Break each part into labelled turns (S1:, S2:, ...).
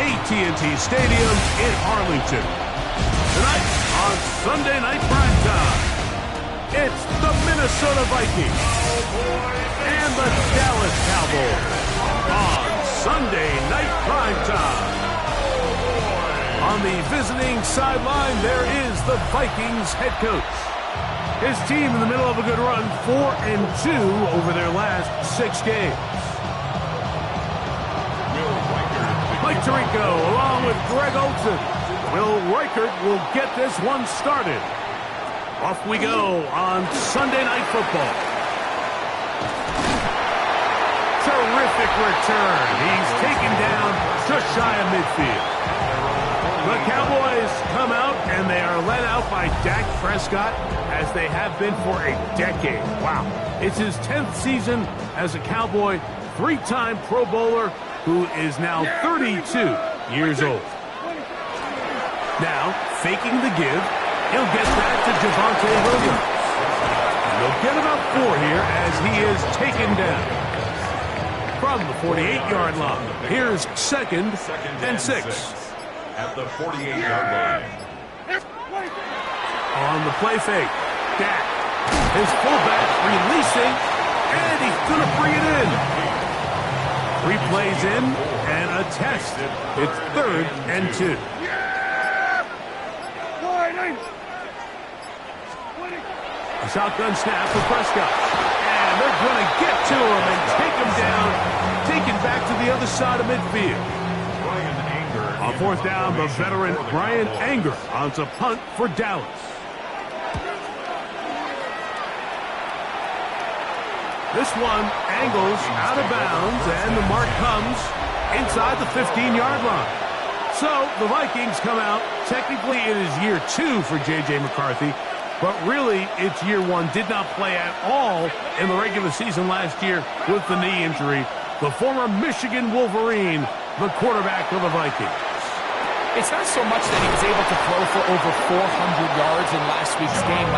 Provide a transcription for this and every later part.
S1: AT&T Stadium in Arlington. Tonight on Sunday Night Primetime, it's the Minnesota Vikings and the Dallas Cowboys on Sunday Night Primetime. On the visiting sideline, there is the Vikings head coach. His team in the middle of a good run, 4-2 over their last 6 games. Mike Tirico along with Greg Olsen. Will Reichert will get this one started. Off we go on Sunday Night Football. Terrific return. He's taken down just shy of midfield. The Cowboys come out, and they are led out by Dak Prescott, as they have been for a decade. Wow. It's his 10th season as a Cowboy, 3-time Pro Bowler, who is now 32 years old. Now, faking the give, he'll get that to Javonte Williams. And they'll get about 4 here as he is taken down. From the 48-yard line, here's second and 6.
S2: At the 48-yard line.
S1: On the play fake, Dak. His fullback releasing, and he's going to bring it in. 3 plays in, and a test. It's 3rd and 2. A shotgun snap for Prescott. And they're going to get to him and take him down, taken back to the other side of midfield. On 4th down, the veteran Bryan Anger on to punt for Dallas. This one angles out of bounds, and the mark comes inside the 15-yard line. So the Vikings come out. Technically, it is year 2 for J.J. McCarthy, but really, it's year 1. Did not play at all in the regular season last year with the knee injury. The former Michigan Wolverine, the quarterback of the Vikings.
S3: It's not so much that he was able to throw for over 400 yards in last week's game,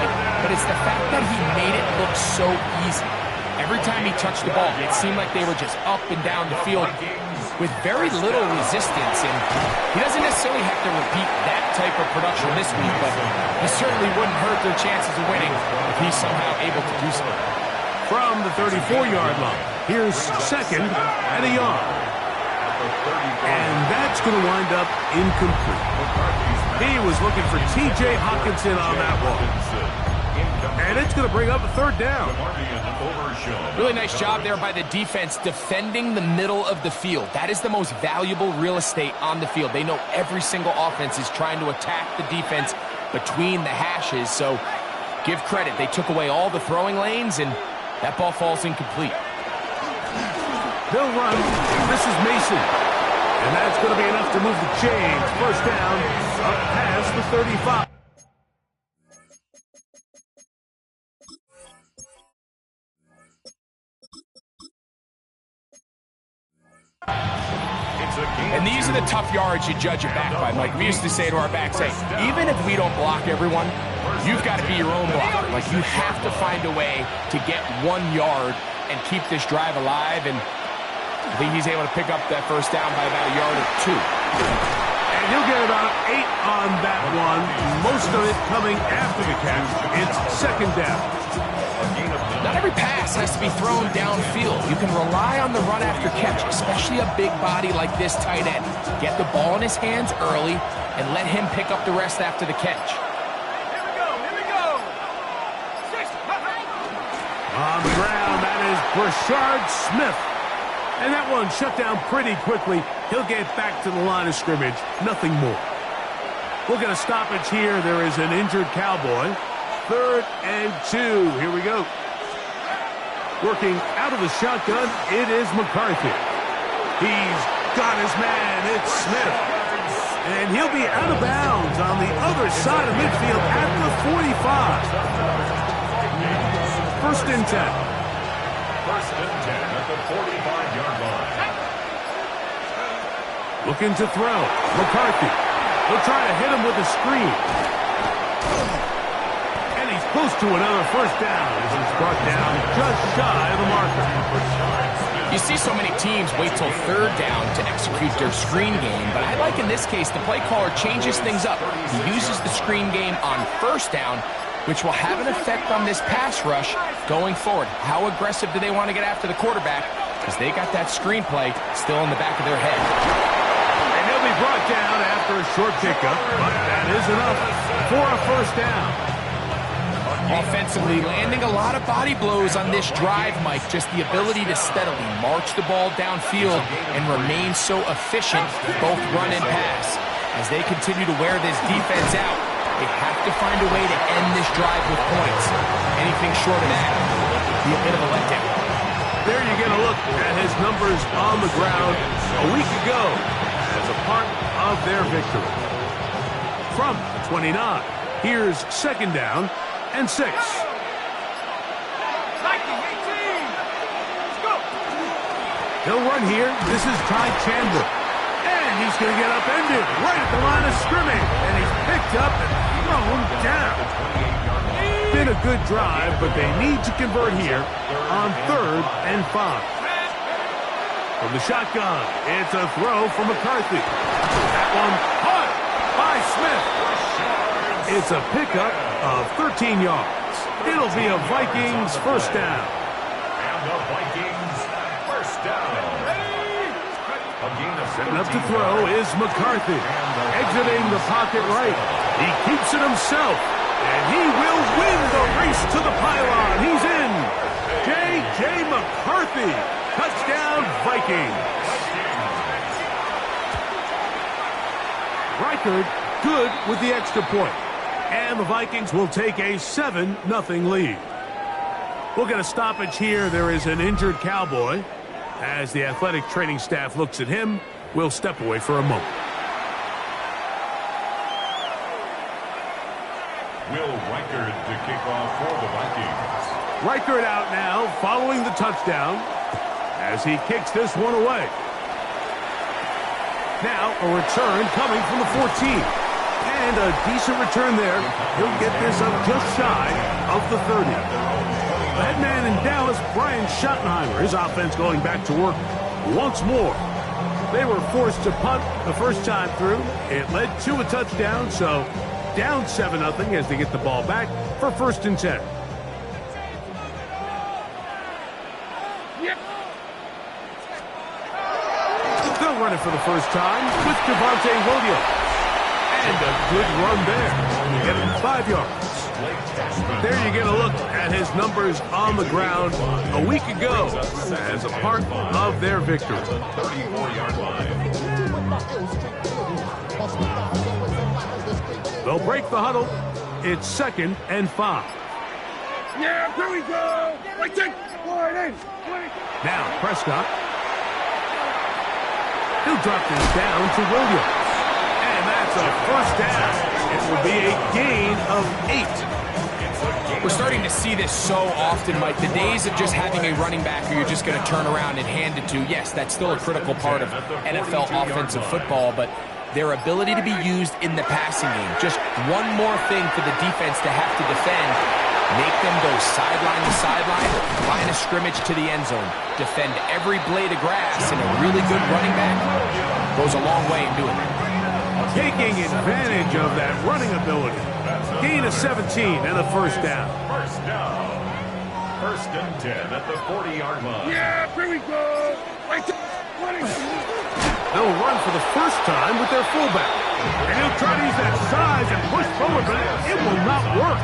S3: but it's the fact that he made it look so easy. Every time he touched the ball, it seemed like they were just up and down the field with very little resistance. And he doesn't necessarily have to repeat that type of production this week, but it certainly wouldn't hurt their chances of winning if he's somehow able to do so.
S1: From the 34-yard line, here's second and a yard. And that's going to wind up incomplete. He was looking for T.J. Hockenson on that one. And it's going to bring up a 3rd down.
S3: Really nice job there by the defense defending the middle of the field. That is the most valuable real estate on the field. They know every single offense is trying to attack the defense between the hashes. So give credit. They took away all the throwing lanes, and that ball falls incomplete.
S1: They'll run. This is Mason. And that's going to be enough to move the chains. 1st down, up past the 35.
S3: And these are the tough yards you judge it back by, Mike. We used to say to our backs, hey, even if we don't block everyone, you've got to be your own blocker. Like, you have to find a way to get 1 yard and keep this drive alive. And I think he's able to pick up that 1st down by about a yard or 2.
S1: And he'll get about 8 on that one. Most of it coming after the catch. It's 2nd down.
S3: Not every pass has to be thrown downfield. You can rely on the run after catch, especially a big body like this tight end. Get the ball in his hands early and let him pick up the rest after the catch.
S1: Here we go. On the ground, that is Brashard Smith. And that one shut down pretty quickly. He'll get back to the line of scrimmage. Nothing more. We'll get a stoppage here. There is an injured Cowboy. 3rd and 2. Here we go. Working out of the shotgun, it is McCarthy. He's got his man. It's Smith. And he'll be out of bounds on the other side of midfield at the 45. 1st and 10.
S2: 1st and 10 at the 45-yard line.
S1: Looking to throw. McCarthy. He'll try to hit him with a screen. And he's close to another 1st down as he's brought down just shy of the marker.
S3: You see so many teams wait till third down to execute their screen game, but I like in this case the play caller changes things up. He uses the screen game on first down, which will have an effect on this pass rush going forward. How aggressive do they want to get after the quarterback? Because they got that screen play still in the back of their head.
S1: And he'll be brought down after a short pickup, but that is enough for a first down.
S3: Offensively, landing a lot of body blows on this drive, Mike. Just the ability to steadily march the ball downfield and remain so efficient, both run and pass. As they continue to wear this defense out, they have to find a way to end this drive with points. Anything short of that would be a bit of a letdown.
S1: There you get a look at his numbers on the ground a week ago as a part of their victory. From the 29, here's second down and 6. He'll run here. This is Ty Chandler. And he's going to get upended right at the line of scrimmage. And he's picked up and thrown down. Been a good drive, but they need to convert here on 3rd and 5. From the shotgun, it's a throw from McCarthy. That one caught by Smith. It's a pickup of 13 yards. It'll be a Vikings first down.
S2: And the Vikings first down.
S1: Setting up to throw is McCarthy. Exiting the pocket right. He keeps it himself. And he will win the race to the pylon. He's in. J.J. McCarthy. Touchdown, Vikings. Reichard good with the extra point. And the Vikings will take a 7-0 lead. We'll get a stoppage here. There is an injured Cowboy. As the athletic training staff looks at him, we'll step away for a moment.
S2: Will Reichard to kick off for the Vikings.
S1: Reichard out now following the touchdown as he kicks this one away. Now a return coming from the 14. And a decent return there. He'll get this up just shy of the 30. The head man in Dallas, Brian Schottenheimer, his offense going back to work once more. They were forced to punt the first time through. It led to a touchdown, so down 7-0 as they get the ball back for 1st and 10. They'll run it for the first time with Javonte Williams. And a good run there. Get him 5 yards. There you get a look at his numbers on the ground a week ago as a part of their victory.
S2: 34-yard line.
S1: They'll break the huddle. It's 2nd and 5.
S4: Yeah, here we go. Right there.
S1: Now Prescott. He'll drop this down to Williams. And that's a first down. It will be a gain of 8.
S3: We're starting to see this so often, Mike. The days of just having a running back who you're just going to turn around and hand it to, yes, that's still a critical part of NFL offensive football, but their ability to be used in the passing game, just one more thing for the defense to have to defend, make them go sideline to sideline, line of scrimmage to the end zone, defend every blade of grass, and a really good running back goes a long way in doing that.
S1: Taking advantage of that running ability. Gain of 17 and a first down.
S2: First down. 1st and 10 at the 40-yard line.
S4: Yeah, here we go. Right there.
S1: They'll run for the first time with their fullback. And he'll try to use that size and push forward, but it will not work.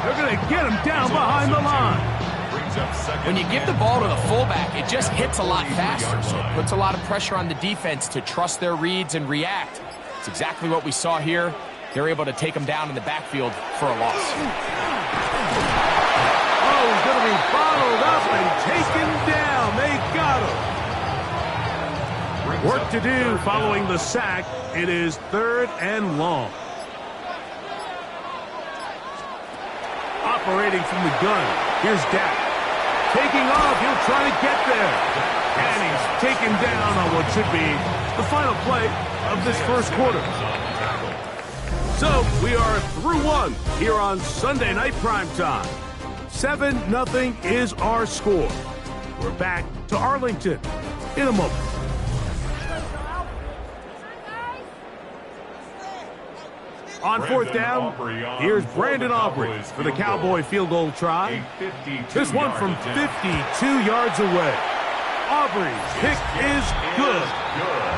S1: They're going to get him down behind the line.
S3: When you give the ball to the fullback, it just hits a lot faster, so it puts a lot of pressure on the defense to trust their reads and react. It's exactly what we saw here. They're able to take him down in the backfield for a loss.
S1: Oh, he's going to be bottled up and taken down. They got him. Work to do following the sack. It is 3rd and long. Operating from the gun. Here's Dak. Taking off. He'll try to get there. And he's taken down on what should be the final play of this first quarter. So we are through one here on Sunday Night Primetime. 7-0 is our score. We're back to Arlington in a moment. On fourth down, here's Brandon Aubrey for the Cowboy field goal try. This one from 52 yards away. Aubrey's kick is good.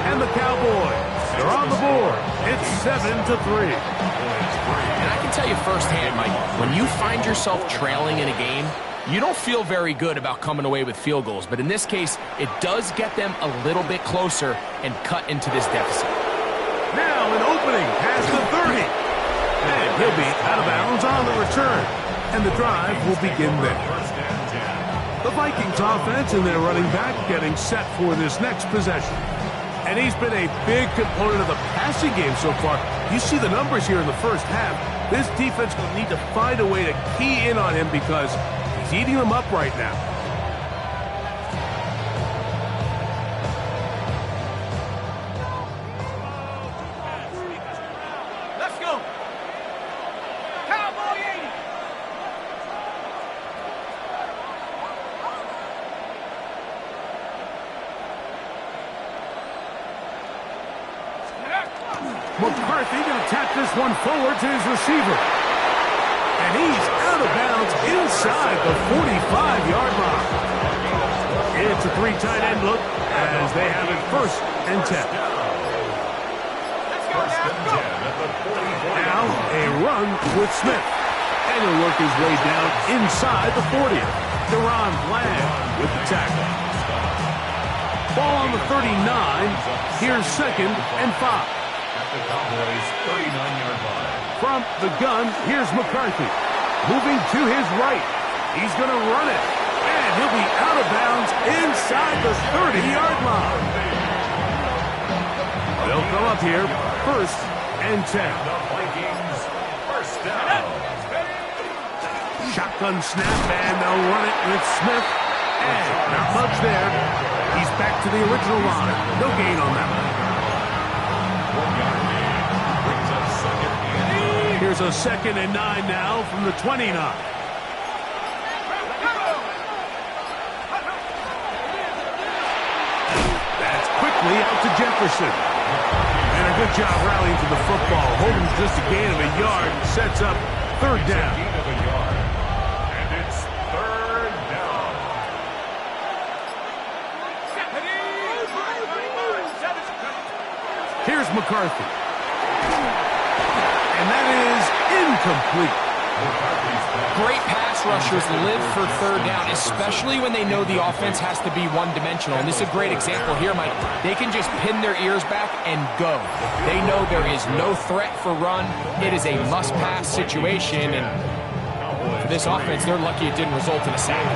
S1: And the Cowboys, they're on the board. It's 7-3.
S3: And I can tell you firsthand, Mike, when you find yourself trailing in a game, you don't feel very good about coming away with field goals. But in this case, it does get them a little bit closer and cut into this deficit.
S1: Now an opening past the 30. And he'll be out of bounds on the return. And the drive will begin there. The Vikings offense and their running back getting set for this next possession. And he's been a big component of the passing game so far. You see the numbers here in the first half. This defense will need to find a way to key in on him because he's eating them up right now.
S5: Let's go. Cowboy 80.
S1: McCarthy going to tap this one forward to his receiver. And he's out of bounds inside the 45-yard line. It's a 3 tight end look as they have it 1st and 10. Now a run with Smith. And he'll work his way down inside the 40th. Deron Bland with the tackle. Ball on the 39. Here's 2nd and 5.
S2: The Cowboys' 39-yard line.
S1: From the gun, here's McCarthy. Moving to his right. He's going to run it. And he'll be out of bounds inside the 30-yard line. They'll come up here 1st and 10.
S2: The Vikings, 1st down.
S1: Shotgun snap, and they'll run it with Smith. And not much there. He's back to the original line. No gain on that one. Here's a 2nd and 9 now from the 29. That's quickly out to Jefferson. And a good job rallying to the football. Holding just a gain of a yard. Sets up 3rd down.
S2: And it's 3rd down.
S1: Here's McCarthy. And that is incomplete.
S3: Great pass rushers live for 3rd down, especially when they know the offense has to be one-dimensional. And this is a great example here, Mike. They can just pin their ears back and go. They know there is no threat for run. It is a must-pass situation. And for this offense, they're lucky it didn't result in a sack.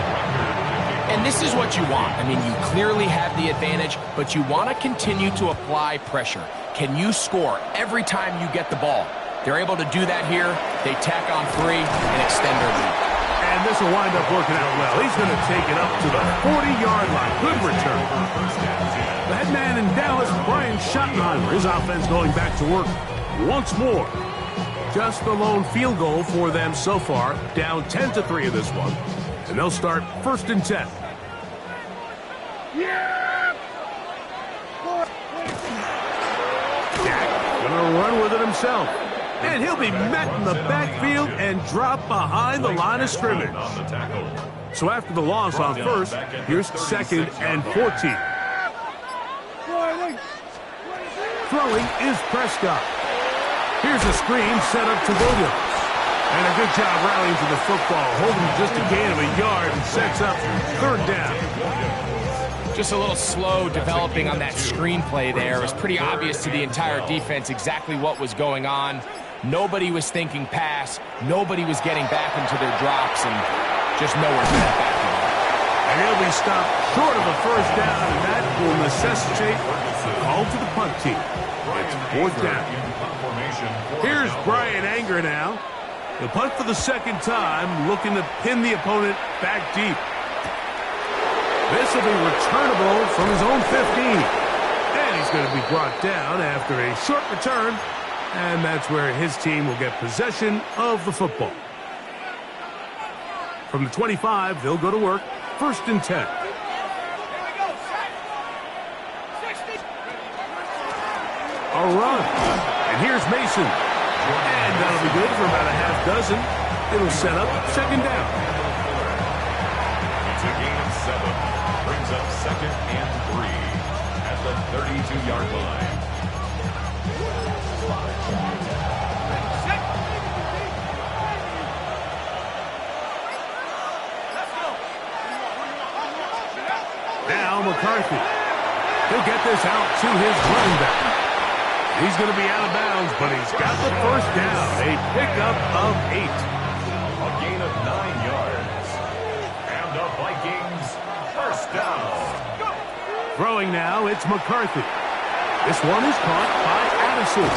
S3: And this is what you want. I mean, you clearly have the advantage, but you want to continue to apply pressure. Can you score every time you get the ball? They're able to do that here. They tack on 3 and extend their lead.
S1: And this will wind up working out well. He's going to take it up to the 40-yard line. Good return. The head man in Dallas, Brian Schottenheimer, his offense going back to work once more. Just the lone field goal for them so far. Down 10-3 in this one. And they'll start 1st and 10. Dak going to run with it himself. And he'll be met in the backfield and drop behind the line of scrimmage. So after the loss on 1st, here's 2nd and 14. Throwing is Prescott. Here's a screen set up to Williams. And a good job rallying to the football, holding just a gain of a yard and sets up 3rd down.
S3: Just a little slow developing on that screenplay there. It was pretty obvious to the entire defense exactly what was going on. Nobody was thinking pass. Nobody was getting back into their drops and just nowhere to get back to them.
S1: And he'll be stopped short of a 1st down, and that will necessitate a call to the punt team. It's 4th down. Here's Brian Anger now. He'll punt for the 2nd time, looking to pin the opponent back deep. This will be returnable from his own 15. And he's going to be brought down after a short return. And that's where his team will get possession of the football. From the 25, they'll go to work. 1st and 10. a run. And here's Mason. And that'll be good for about a half dozen. It'll set up second down.
S2: It's a gain of 7. Brings up 2nd and 3 at the 32-yard line.
S1: Now McCarthy. He'll get this out to his running back. He's going to be out of bounds, but he's got the first down. A pickup of 8.
S2: A gain of 9 yards. And the Vikings first down.
S1: Throwing now, it's McCarthy. This one is caught by Addison.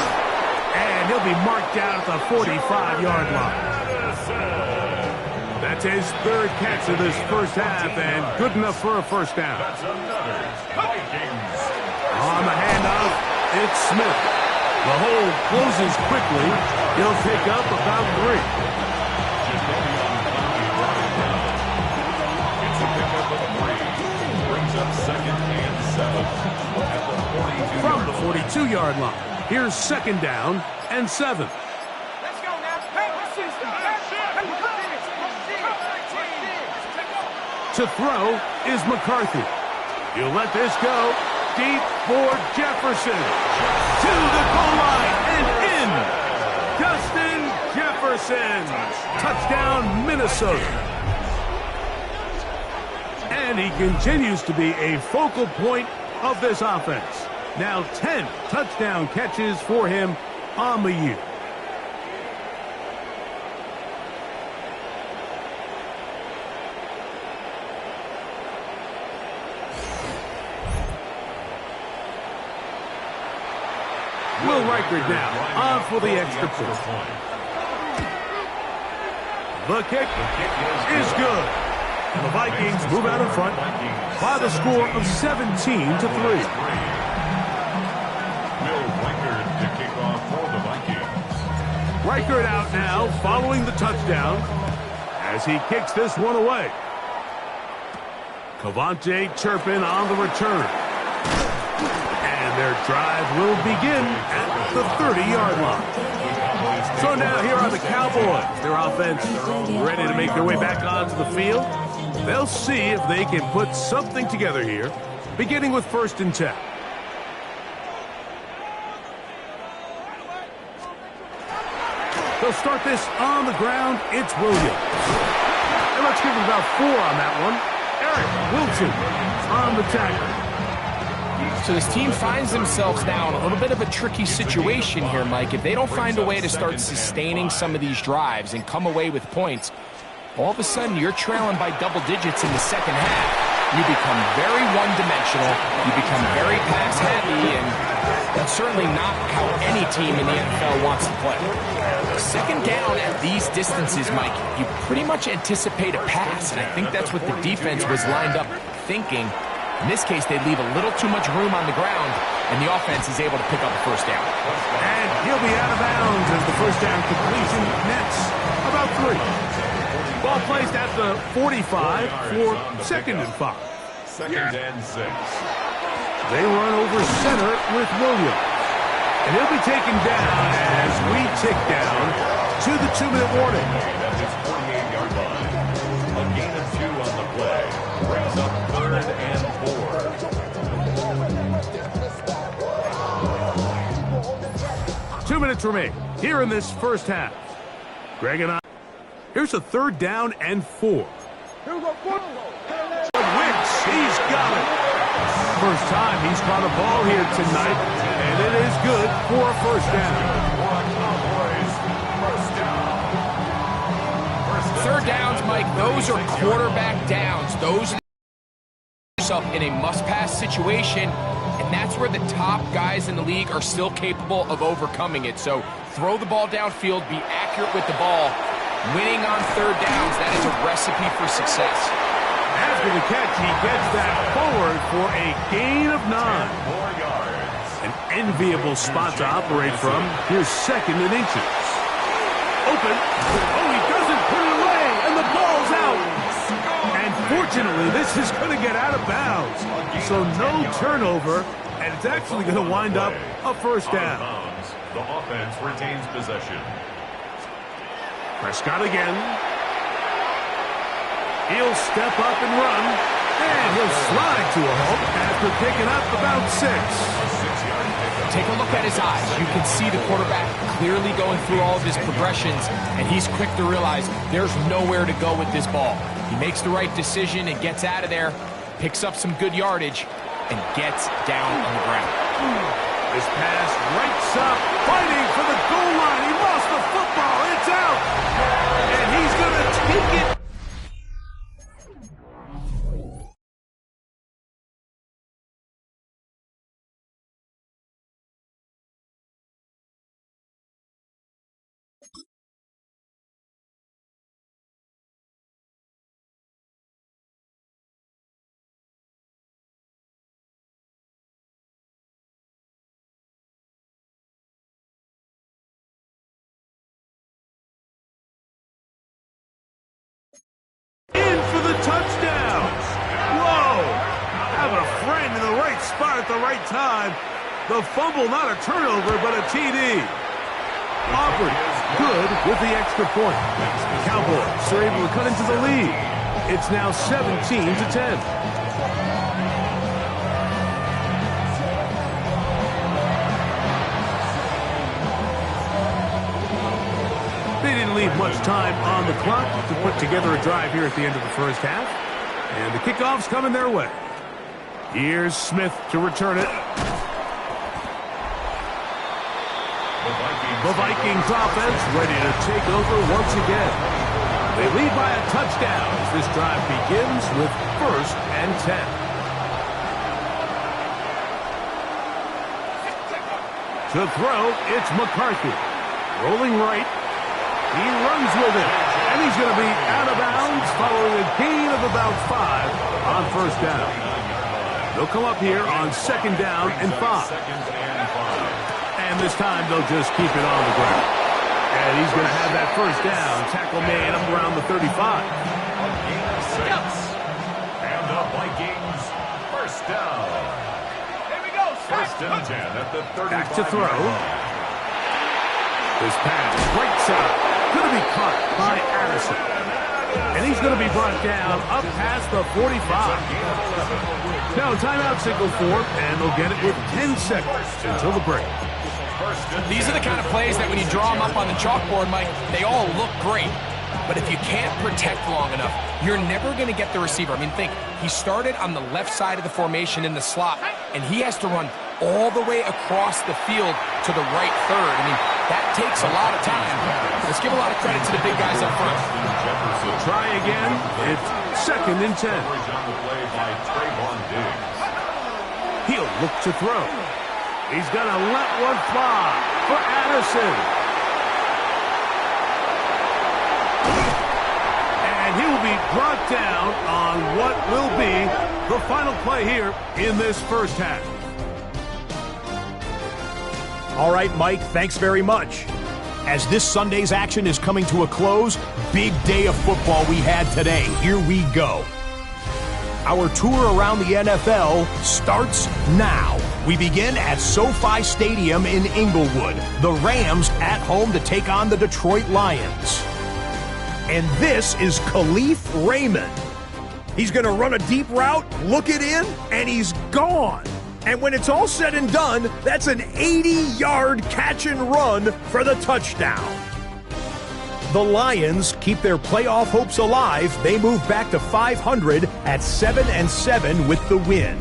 S1: And he'll be marked down at the 45-yard line. That's his 3rd catch of this first half, and good enough for a first down.
S2: That's another Vikings.
S1: On the handoff, it's Smith. The hole closes quickly. He'll pick up about 3.
S2: It's a pickup of 3. Brings up 2nd and 7 at the 42.
S1: From the 42-yard line, here's 2nd down and 7. To throw is McCarthy. He'll let this go deep for Jefferson. To the goal line and in. Justin Jefferson. Touchdown, Minnesota. And he continues to be a focal point of this offense. Now 10 touchdown catches for him on the year. Will Reichard now on for the extra point. The kick is good. And the Vikings move out in front by the score of 17-3.
S2: Will Reichard to kick off for the Vikings.
S1: Reichard out now following the touchdown as he kicks this one away. Cavante Turpin on the return. Their drive will begin at the 30-yard line. So now here are the Cowboys. Their offense ready to make their way back onto the field. They'll see if they can put something together here, beginning with 1st and 10. They'll start this on the ground. It's Williams. And let's give him about 4 on that one. Eric Wilson on the tackle.
S3: So this team finds themselves now in a little bit of a tricky situation here, Mike. If they don't find a way to start sustaining some of these drives and come away with points, all of a sudden you're trailing by double digits in the second half. You become very one-dimensional. You become very pass-heavy, and that's certainly not how any team in the NFL wants to play. Second down at these distances, Mike, you pretty much anticipate a pass, and I think that's what the defense was lined up thinking. In this case, they leave a little too much room on the ground, and the offense is able to pick up a first down.
S1: And he'll be out of bounds as the first down completion nets about 3. Ball placed at the 45 for 2nd and 5.
S2: 2nd and 6.
S1: They run over center with Williams. And he'll be taken down as we tick down to the 2-minute warning.
S2: That's his 48-yard line. A gain of 2 on the play. Brings up 3rd and 4.
S1: 2 minutes remain here in this first half. Greg and I. Here's a 3rd down and 4. Wicks, he's got it. First time he's caught a ball here tonight, and it is good for a first down.
S3: 3rd downs, Mike, those are quarterback downs. Those are yourself in a must-pass situation, and that's where the top guys in the league are still capable of overcoming it. So throw the ball downfield, be accurate with the ball. Winning on 3rd downs, that is a recipe for success.
S1: After the catch, he gets that forward for a gain of 9.
S2: 4 yards.
S1: An enviable spot to operate from. Here's 2nd and inches. Open. Oh, he doesn't put it away, and the ball's out. And Unfortunately, this is going to get out of bounds. So no turnover, and it's actually going to wind up a first down.
S2: The offense retains possession.
S1: Prescott again. He'll step up and run, and he'll slide to a halt after picking up about 6.
S3: Take a look at his eyes. You can see the quarterback clearly going through all of his progressions, and he's quick to realize there's nowhere to go with this ball. He makes the right decision and gets out of there, picks up some good yardage, and gets down on the ground.
S1: This pass rights up, fighting for the goal line. He lost the football. It's out, and he's going to take it. In for the touchdown. Whoa. Have a friend in the right spot at the right time. The fumble, not a turnover, but a TD. Auburn, good with the extra point. The Cowboys are able to cut into the lead. It's now 17-10. They didn't leave much time on the clock to put together a drive here at the end of the first half. And the kickoff's coming their way. Here's Smith to return it. The Vikings offense ready to take over once again. They lead by a touchdown as this drive begins with 1st and 10. To throw, it's McCarthy. Rolling right. He runs with it, and he's going to be out of bounds following a gain of about 5 on 1st down. They'll come up here on 2nd down and 5. And this time they'll just keep it on the ground. And he's going to have that 1st down. Tackle made up around the 35.
S2: And the Vikings, 1st down.
S4: Here we go.
S2: 1st and 10 at the 35.
S1: Back to throw. This pass, right side. Going to be caught by Addison. And he's going to be brought down up past the 45. Now, timeout signal for, and they'll get it with 10 seconds until the break.
S3: These are the kind of plays that when you draw them up on the chalkboard, Mike, they all look great. But if you can't protect long enough, you're never going to get the receiver. I mean, think, he started on the left side of the formation in the slot, and he has to run all the way across the field to the right third. I mean, that takes a lot of time. Let's give a lot of credit to the big guys up front.
S1: Try again. It's 2nd and 10. He'll look to throw. He's going to let one fly for Addison. And he will be brought down on what will be the final play here in this first half.
S5: All right, Mike, thanks very much. As this Sunday's action is coming to a close, big day of football we had today. Here we go. Our tour around the NFL starts now. We begin at SoFi Stadium in Inglewood. The Rams at home to take on the Detroit Lions. And this is Khalif Raymond. He's going to run a deep route, look it in, and he's gone. And when it's all said and done, that's an 80-yard catch and run for the touchdown. The Lions keep their playoff hopes alive. They move back to 500 at 7-7 with the win.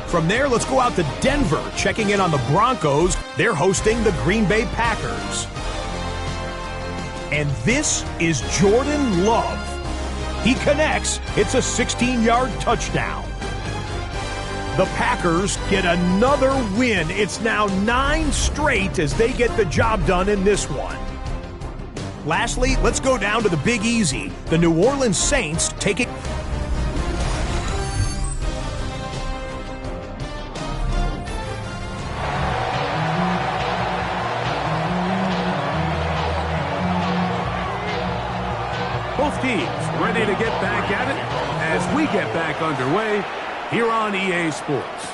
S5: From there, let's go out to Denver, checking in on the Broncos. They're hosting the Green Bay Packers. And this is Jordan Love. He connects. It's a 16-yard touchdown. The Packers get another win. It's now 9 straight as they get the job done in this one. Lastly, let's go down to the Big Easy. The New Orleans Saints take it.
S1: Both teams ready to get back at it as we get back underway here on EA Sports.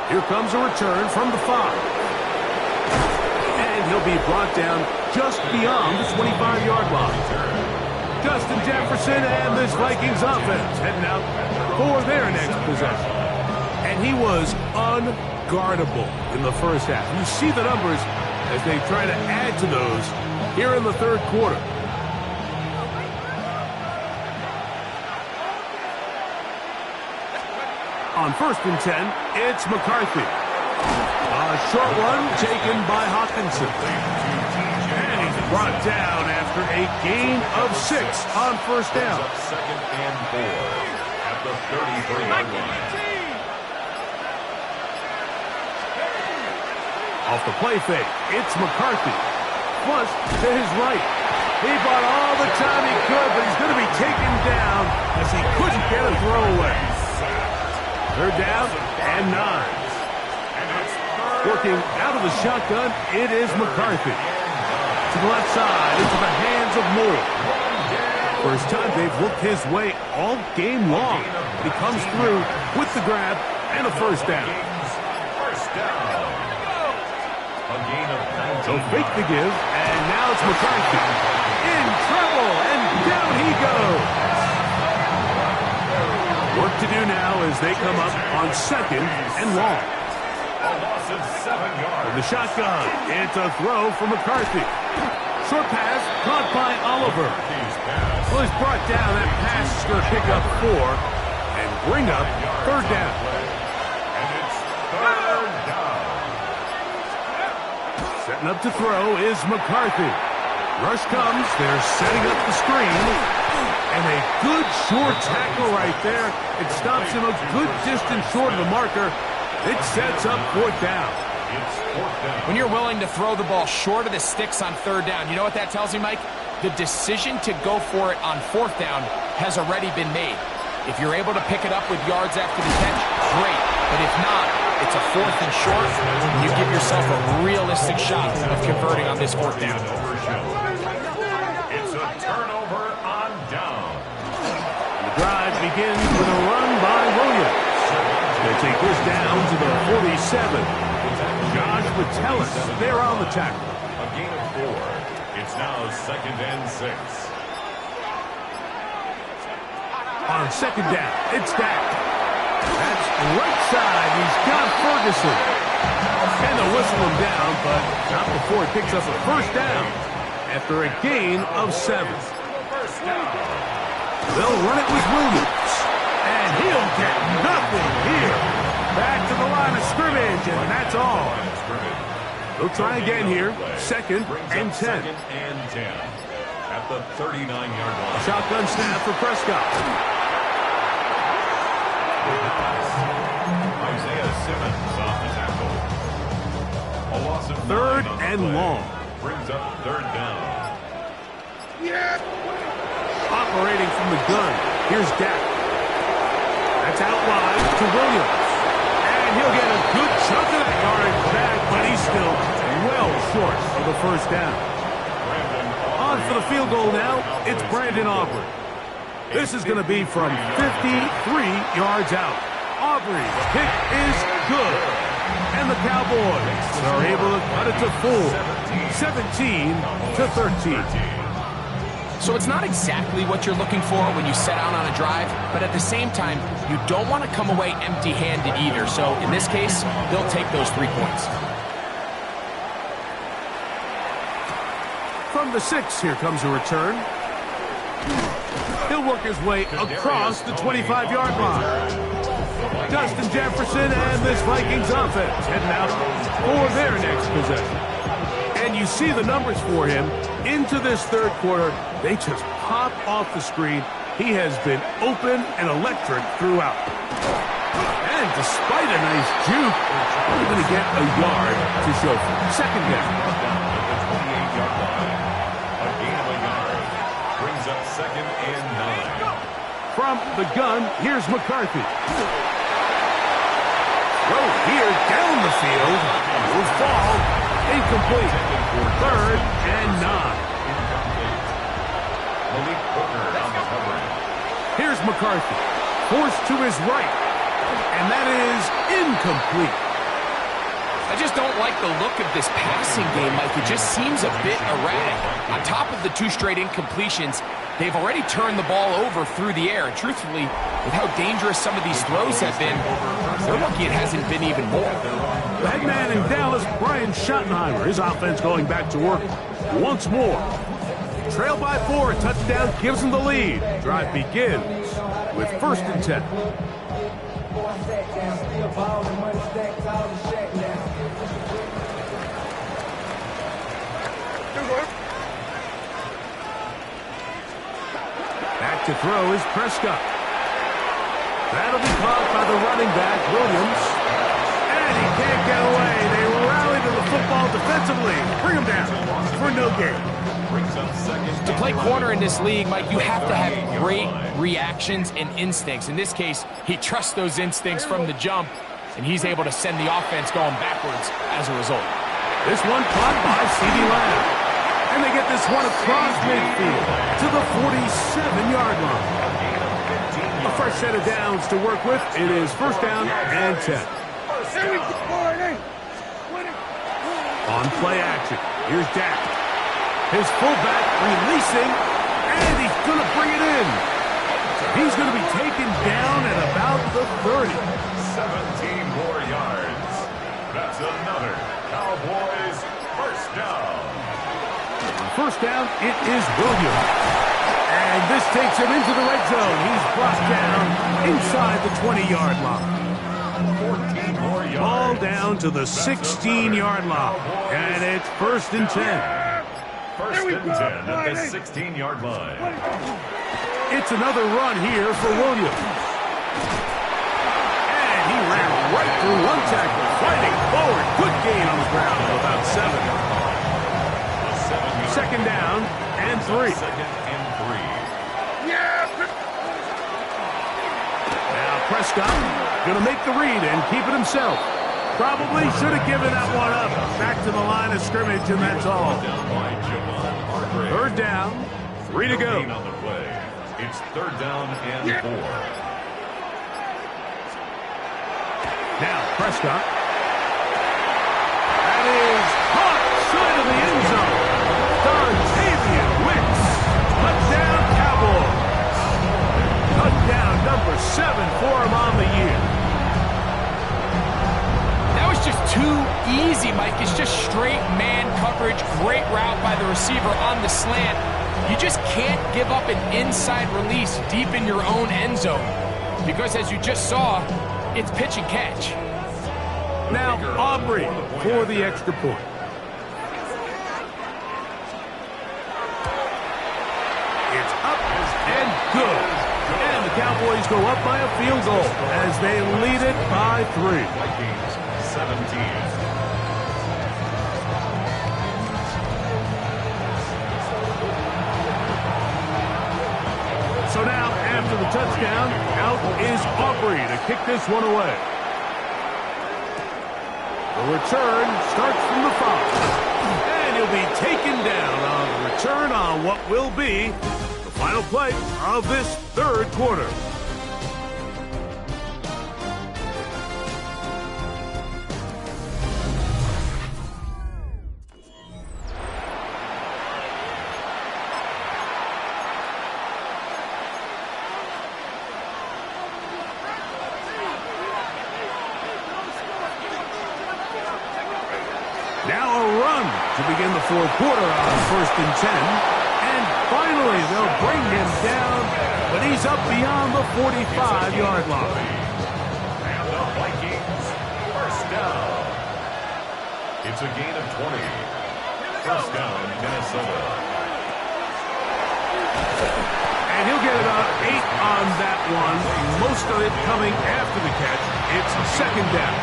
S1: Here comes a return from the 5. And he'll be brought down just beyond the 25-yard line. Justin Jefferson and this Vikings offense heading out for their next possession. And he was unguardable in the first half. You see the numbers as they try to add to those here in the third quarter. On 1st and 10, it's McCarthy. A short one taken by Hawkinson. And he's brought down after a gain of 6 on 1st down.
S2: 2nd and 4 at the 33-yard line.
S1: Off the play fake, it's McCarthy. Flush to his right. He bought all the time he could, but he's going to be taken down as he couldn't get a throwaway. 3rd down and 9. Working out of the shotgun, it is McCarthy. To the left side, into the hands of Moore. First time they've looked his way all game long. He comes through with the grab and a 1st down. So fake the give, and now it's McCarthy. In trouble, and down he goes. Work to do now as they come up on 2nd and long.
S2: A loss of 7 yards.
S1: In the shotgun, it's a throw for McCarthy. Short pass caught by Oliver. Well, he's brought down. That pass is going to pick up 4 and bring up 3rd down.
S2: And it's 3rd down.
S1: Setting up to throw is McCarthy. Rush comes. They're setting up the screen. And a good short tackle right there. It stops him a good distance short of the marker. It sets up 4th down.
S2: It's 4th down.
S3: When you're willing to throw the ball short of the sticks on 3rd down, you know what that tells me, Mike? The decision to go for it on 4th down has already been made. If you're able to pick it up with yards after the catch, great. But if not, it's a 4th and short, and you give yourself a realistic shot of converting on this 4th down.
S2: It's a turnover on down.
S1: The drive begins with a run by Williams. They take this down to the 47. Josh Metellus there on the tackle.
S2: A gain of 4. It's now 2nd and 6.
S1: On 2nd down, it's Dak. That's right side. He's got Ferguson. And they'll whistle him down, but not before he picks up a 1st down after a gain of 7. They'll run it with Williams. And he'll get nothing here. Back to the line of scrimmage, and that's all. They'll try again here. 2nd and 10.
S2: 2nd and 10 at the 39-yard line.
S1: Shotgun snap for Prescott.
S2: Isaiah Simmons off the tackle. A loss of
S1: 3rd
S2: 9 on the
S1: and
S2: play.
S1: long.
S2: Brings up 3rd down.
S1: Operating from the gun. Here's Dak. That's out wide to Williams. And he'll get a good chunk of that yardage back, but he's still well short of the 1st down. On for the field goal now, it's Brandon Aubrey. This is going to be from 53 yards out. Aubrey's kick is good. And the Cowboys are able to cut it to 17-13.
S3: So it's not exactly what you're looking for when you set out on a drive, but at the same time, you don't want to come away empty-handed either. So in this case, they'll take those 3 points.
S1: From the 6, here comes a return. He'll work his way across the 25-yard line. Justin Jefferson and this Vikings offense heading out for their next possession. And you see the numbers for him into this 3rd quarter. They just pop off the screen. He has been open and electric throughout. And despite a nice juke, he's going to get a yard to show for it. 2nd down.
S2: A gain of a yard. Brings up 2nd and 9.
S1: From the gun, here's McCarthy. Throw here down the field. Will fall. Incomplete. 3rd and 9.
S2: Malik Hooker on the coverage.
S1: Here's McCarthy. Forced to his right. And that is incomplete.
S3: I just don't like the look of this passing game, Mike. It just seems a bit erratic. On top of the 2 straight incompletions, they've already turned the ball over through the air. And truthfully, with how dangerous some of these throws have been, they're lucky it hasn't been even more.
S1: The head man in Dallas, Brian Schottenheimer, his offense going back to work once more. Trail by 4, a touchdown gives them the lead. Drive begins with 1st and 10. Back to throw is Prescott. That'll be caught by the running back, Williams. And he can't get away. They rally to the football defensively. Bring him down for no gain.
S3: To play corner in this league, Mike, you have to have great reactions and instincts. In this case, he trusts those instincts from the jump, and he's able to send the offense going backwards as a result.
S1: This one caught by CeeDee Lamb. And they get this one across midfield to the 47-yard line. A fresh set of downs to work with. It is 1st down and 10. On play action, here's Dak. His fullback releasing, and he's going to bring it in. He's going to be taken down at about the 30.
S2: 17 more yards. That's another Cowboys 1st down.
S1: 1st down, it is Williams. And this takes him into the red zone. He's brought down inside the 20-yard line.
S2: 14 more yards.
S1: Ball down to the 16-yard line. And it's 1st and 10.
S2: 1st and 10 at the 16-yard line.
S1: It's another run here for Williams. And he ran right through one tackle, fighting forward. Good gain on the ground of about 7. 2nd down and 3.
S2: 2nd and 3.
S1: Now Prescott going to make the read and keep it himself. Probably should have given that one up. Back to the line of scrimmage, and that's all. 3rd down, 3 to go.
S2: On the play. It's 3rd down and 4.
S1: Now Prescott. That is caught short of the end zone. Dontavian Wicks. Touchdown Cowboys. Touchdown number 7 for him on the year.
S3: That was just too easy, Mike. It's just straight man coverage. Great route by the receiver on the slant. You just can't give up an inside release deep in your own end zone. Because as you just saw, it's pitch and catch.
S1: Now Aubrey for the extra point. It's up and good. And the Cowboys go up by a field goal as they lead it by 3.
S2: Vikings 17.
S1: So now, after the touchdown, out is Aubrey to kick this one away. The return starts from the 5. And he'll be taken down on the return on what will be the final play of this 3rd quarter. Now a run to begin the 4th quarter on 1st and 10. And finally, they'll bring him down, but he's up beyond the 45-yard line.
S2: And the Vikings 1st down. It's a gain of 20. 1st down, Minnesota.
S1: And he'll get about 8 on that one, most of it coming after the catch. It's 2nd down.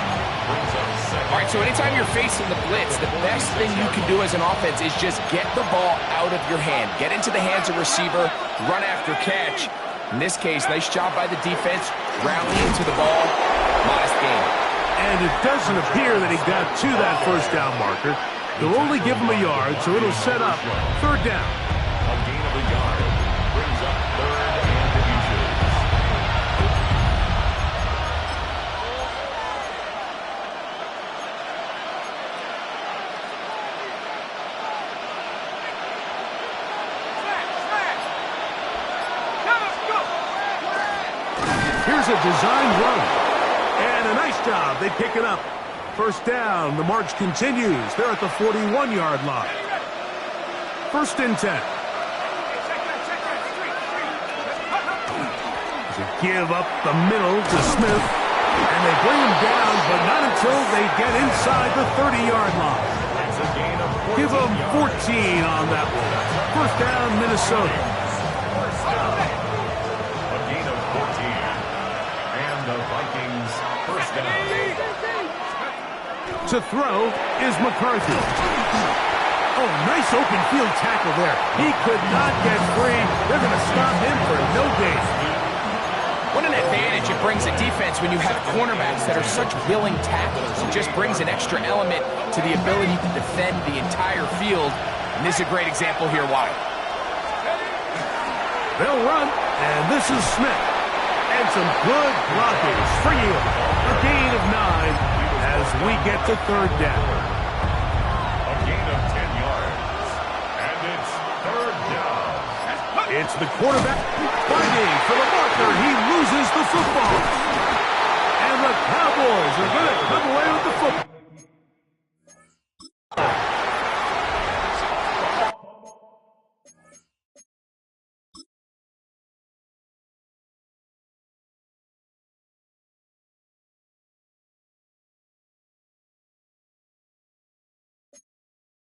S3: All right, so anytime you're facing the blitz, the best thing you can do as an offense is just get the ball out of your hand. Get into the hands of receiver, run after catch. In this case, nice job by the defense, rallying to the ball. Modest gain.
S1: And it doesn't appear that he got to that 1st down marker. They'll only give him a yard, so it'll set up 3rd down.
S2: A gain of a yard.
S1: is a designed run. And a nice job. They pick it up. First down. The march continues. They're at the 41-yard line. First and 10. Give up the middle to Smith, and they bring him down, but not until they get inside the 30-yard line. Give them 14 on that one. First down, Minnesota.
S2: A gain of 14. And the Vikings first down.
S1: To throw is McCarthy. Oh, nice open field tackle there. He could not get free. They're going to stop him for no gain.
S3: What an advantage it brings a defense when you have cornerbacks that are such willing tacklers. It just brings an extra element to the ability to defend the entire field. And this is a great example here why.
S1: They'll run, and this is Smith. And some good blocking. Freeing him. A gain of 9 as we get to third down.
S2: A gain of 10 yards. And it's third down.
S1: It's the quarterback fighting for the marker. He loses the football. And the Cowboys are going to come away with the football.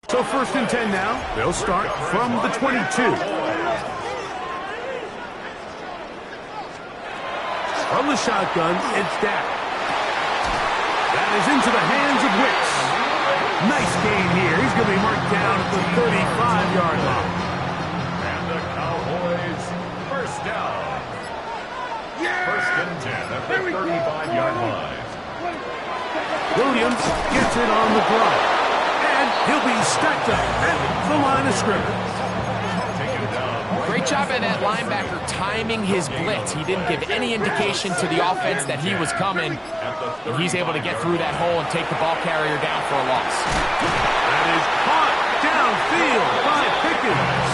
S1: So first and 10 now. They'll start from the 22. From the shotgun, it's Dak. That is into the hands of Wicks. Nice gain here. He's going to be marked down at the 35-yard line.
S2: And the Cowboys first down. First and 10 at the 35-yard line.
S1: Williams gets it on the draw. And he'll be stacked up at the line of scrimmage.
S3: Great job by that linebacker timing his blitz. He didn't give any indication to the offense that he was coming. And he's able to get through that hole and take the ball carrier down for a loss.
S1: That is caught downfield by Pickens.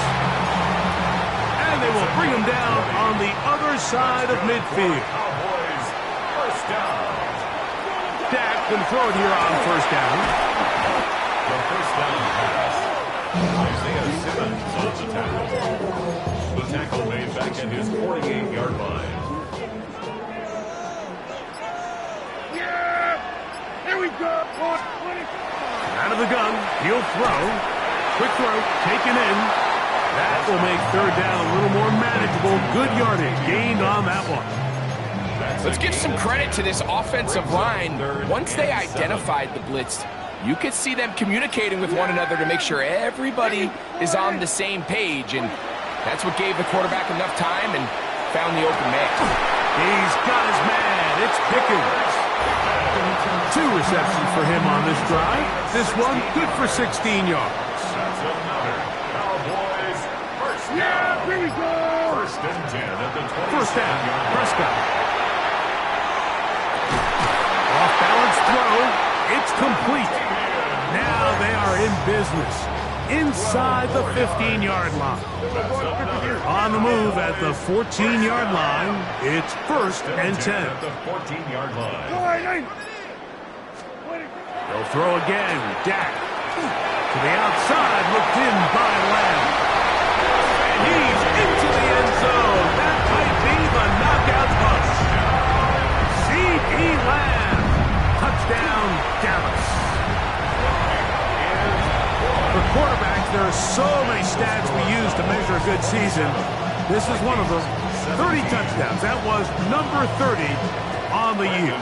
S1: And they will bring him down on the other side of midfield.
S2: Cowboys first down.
S1: Dak can throw it here on first down.
S2: The first down pass. Isaiah Simmons on the tackle. The tackle made back at his 48-yard line.
S4: Here we go.
S1: Out of the gun, he'll throw. Quick throw, taken in. That will make third down a little more manageable. Good yardage gained on that one.
S3: Let's give some credit to this offensive line. Once they identified the blitz, you could see them communicating with one another to make sure everybody is on the same page, and that's what gave the quarterback enough time and found the open man.
S1: He's got his man. It's Pickens. 2 receptions for him on this drive. This one good for 16 yards.
S2: That's another. Cowboys first down.
S4: Here we go.
S2: First and 10 at the 20.
S1: First down, Prescott. Off-balance throw. It's complete. Now they are in business. Inside the 15-yard line. On the move at the 14-yard line, it's first and 10.
S2: At the 14-yard line.
S1: They'll throw again. Dak to the outside, looked in by Lamb. And he's into the end zone. That might be the knockout punch. C.D. Lamb. Touchdown, Dallas. For quarterbacks, there are so many stats we use to measure a good season. This is one of them. 30 touchdowns. That was number 30 on the year.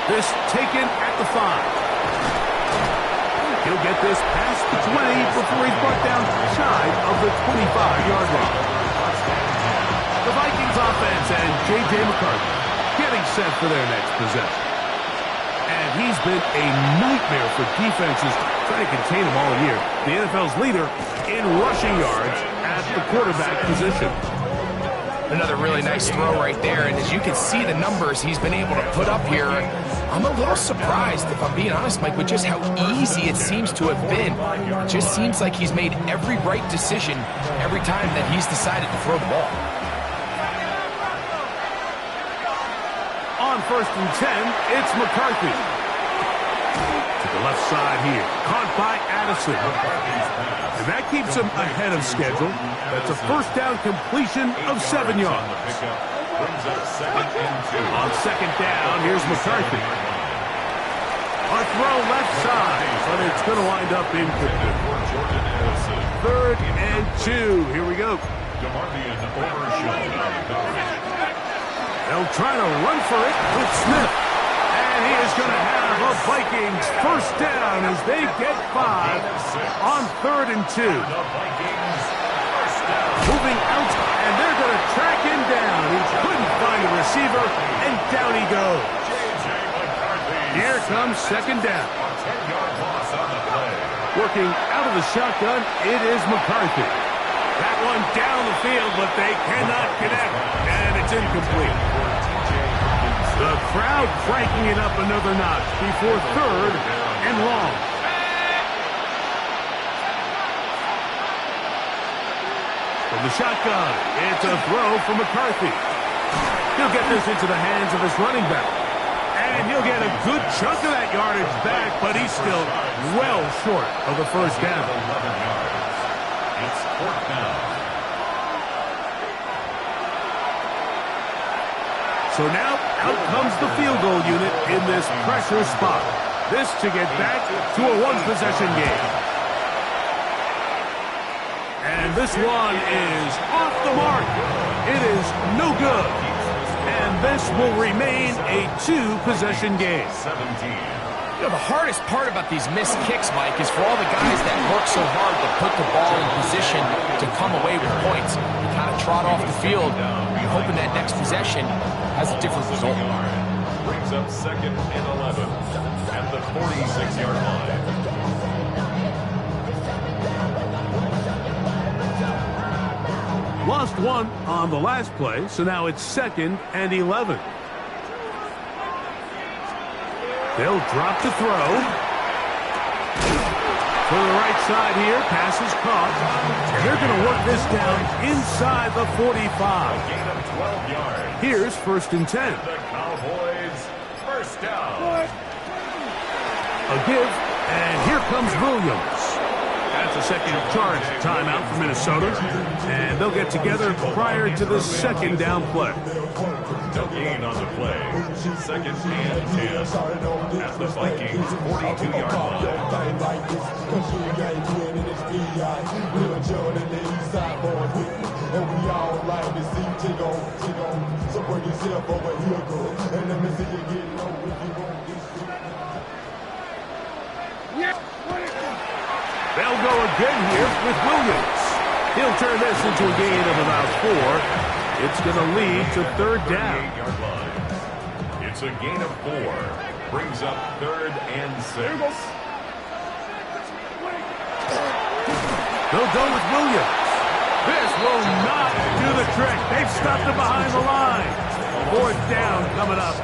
S1: This taken at the 5. He'll get this past the 20 before he's brought down shy of the 25-yard line. The Vikings offense and J.J. McCarthy getting set for their next possession. And he's been a nightmare for defenses trying to contain him all year. The NFL's leader in rushing yards at the quarterback position.
S3: Another really nice throw right there, and as you can see the numbers he's been able to put up here, I'm a little surprised, if I'm being honest, Mike, with just how easy it seems to have been. It just seems like he's made every right decision every time that he's decided to throw the ball.
S1: On 1st and 10, it's McCarthy. To the left side here. Caught by Addison. And that keeps him ahead of schedule. That's a first down completion of 7 yards. On 2nd down, here's McCarthy. A throw left side, but it's going to wind up incomplete. 3rd and 2. Here we go. They'll try to run for it with Smith. And he is going to have a Vikings first down as they get 5 on 3rd and 2. Moving out, and they're going to track him down. He couldn't find a receiver, and down he goes. Here comes 2nd down. Working out of the shotgun, it is McCarthy. That one down the field, but they cannot connect, and it's incomplete. The crowd cranking it up another notch before 3rd and long. From the shotgun, it's a throw for McCarthy. He'll get this into the hands of his running back. And he'll get a good chunk of that yardage back, but he's still well short of the first down.
S2: It's 4th down.
S1: So now, out comes the field goal unit in this pressure spot. This to get back to a one-possession game. And this one is off the mark. It is no good. And this will remain a two-possession game.
S2: 17.
S3: You know, the hardest part about these missed kicks, Mike, is for all the guys that work so hard to put the ball in position to come away with points. You kind of trot off the field, hoping that next possession has a different result.
S2: Brings up 2nd and 11 at the 46-yard line.
S1: Lost one on the last play, so now it's 2nd and 11. They'll drop the throw. To the right side here, pass is caught. And they're going to work this down inside the 45.
S2: Gain of 12 yards.
S1: Here's 1st and 10.
S2: The Cowboys first down.
S1: A give, and here comes Williams. That's a second charge timeout for Minnesota. And they'll get together prior to the 2nd down play.
S2: No gain on the play. 2nd and 10 at the Vikings 42-yard line.
S1: They'll go again here with Williams. He'll turn this into a gain of about 4. It's going to lead to 3rd down.
S2: It's a gain of 4. Brings up 3rd and 6.
S1: They'll go with Williams. This will not do the trick. They've stopped it behind the line. 4th down coming up.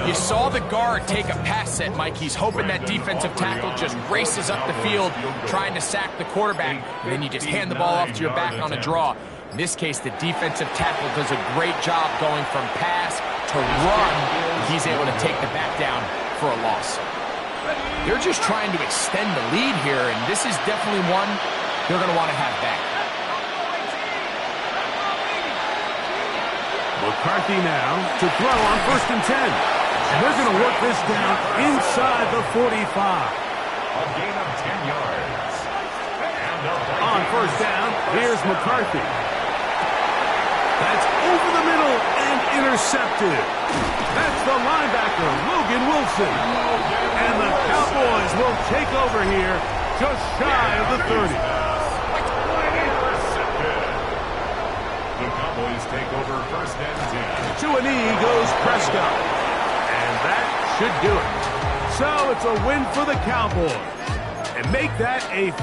S3: You saw the guard take a pass set, Mike. He's hoping that defensive tackle just races up the field, trying to sack the quarterback, and then you just hand the ball off to your back on a draw. In this case, the defensive tackle does a great job going from pass to run. He's able to take the back down for a loss. They're just trying to extend the lead here, and this is definitely one they're going to want to have back.
S1: McCarthy now to throw on 1st and 10. And they're going to work this down inside the 45.
S2: A gain of 10 yards.
S1: On 1st down, here's McCarthy. That's over the middle and intercepted. That's the linebacker, Logan Wilson. And the Cowboys will take over here just shy of the 30.
S2: The Cowboys take over 1st and 10.
S1: To a knee goes Prescott. And that should do it. So it's a win for the Cowboys. And make that a